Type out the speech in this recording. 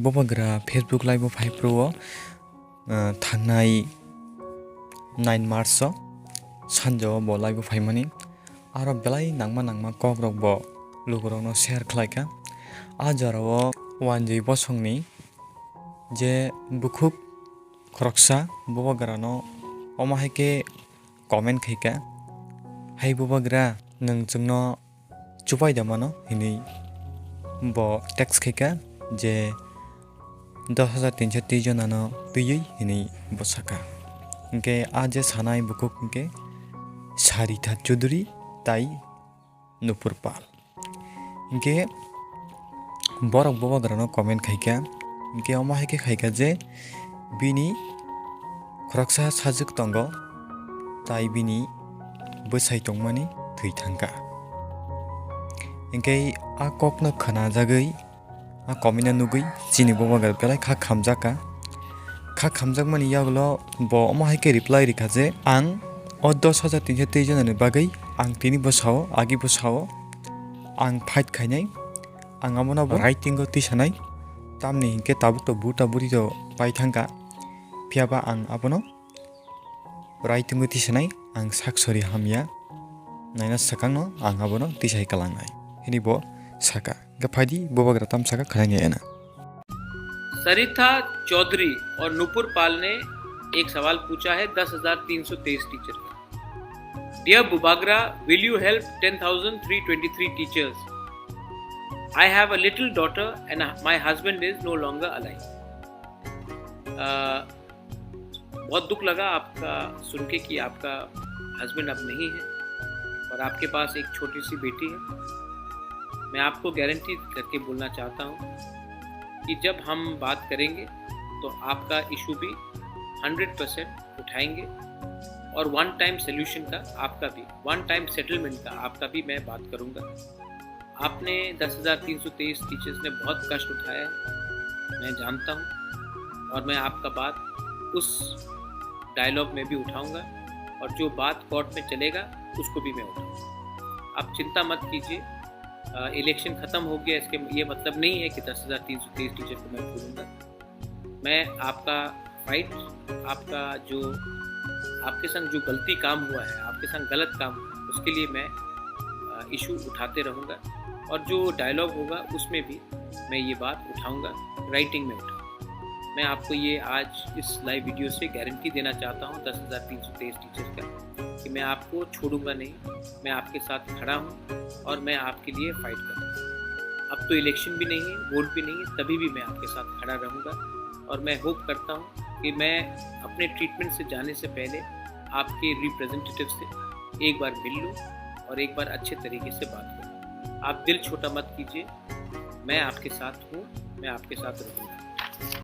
बबाग्रा Facebook live five pro थांनाय 9 मार्च सानजौ बो live फाइमानि आरो बेलाय नांमा कक रक बो लोगोरावनो शेयार खालायखा आजाराव वानजै बसंनि जे बुखुक खरकसा बबाग्रानो अमाहायके कमेन्ट खैका हाय बबाग्रा नोंजोंनो चुपाय दामानो हिनै बो टेक्स्ट खैका जे 10,330 जनानो तुयै हिनै बसाका इनके आज सानाय बुकुक इनके सारिता चौधरी ताई नुपुर पाल इनके बरक बबाग्रानो कमेन्ट खैका इनके अमाहायके खैका जे बिनि खरकसा साजुक तंगो ताई बिनि बोसाय तंमानि थै थांका इनके आ ककनो खोना जागै आ कमेन्ट नुगै चिनि बबाग्रा बेलाय खा खामजाक मानि यागलो बो अमाहायके रिप्लाय रिखा जे आं 10,330 जनानि बागै आं तिनि बसाव आगि बसाव आं फाइट खायनाय आं आमोनाबो राइटिंगो तिसानाय तामनि हिंके ताबुक तो बुटा बुरि तो पाइ थांका फियाबा आं आबनो राइटिंगो तिसानाय आं साकसरि हामिया नायना साकांनो आं आबनो तिसाय कालांनाय हिनिबो साका गफायदि बबाग्रा ताम साका खनायना सरिता चौधरी और नुपुर पाल ने एक सवाल पूछा है 10,323 टीचर का। डियर बुबाग्रा, will you help 10,323 teachers? I have a little daughter and my husband is no longer alive. बहुत दुख लगा आपका सुन के कि आपका हस्बैंड अब नहीं है और आपके पास एक छोटी सी बेटी है। मैं आपको गारंटी करके बोलना चाहता हूँ कि जब हम बात करेंगे तो आपका इशू भी 100% उठाएंगे और वन टाइम सोल्यूशन का आपका भी, वन टाइम सेटलमेंट का आपका भी मैं बात करूँगा। आपने 10,323 टीचर्स ने बहुत कष्ट उठाया है, मैं जानता हूँ और मैं आपका बात उस डायलॉग में भी उठाऊँगा और जो बात कोर्ट में चलेगा उसको भी मैं उठाऊँगा। आप चिंता मत कीजिए, इलेक्शन ख़त्म हो गया इसके ये मतलब नहीं है कि 10,323 टीचर को मैं भूलूँगा। मैं आपका फाइट, आपका जो आपके संग जो गलती काम हुआ है, आपके संग गलत काम हुआ है, उसके लिए मैं इशू उठाते रहूँगा और जो डायलॉग होगा उसमें भी मैं ये बात उठाऊँगा, राइटिंग में उठाऊँगा। मैं आपको ये आज इस लाइव वीडियो से गारंटी देना चाहता हूँ 10,323 टीचर्स का कि मैं आपको छोड़ूंगा नहीं, मैं आपके साथ खड़ा हूँ और मैं आपके लिए फाइट करूँगा। अब तो इलेक्शन भी नहीं है, वोट भी नहीं है, तभी भी मैं आपके साथ खड़ा रहूँगा और मैं होप करता हूँ कि मैं अपने ट्रीटमेंट से जाने से पहले आपके रिप्रेजेंटेटिव से एक बार मिल लूँ और एक बार अच्छे तरीके से बात करूँ। आप दिल छोटा मत कीजिए, मैं आपके साथ हूँ, मैं आपके साथ रहूँगा।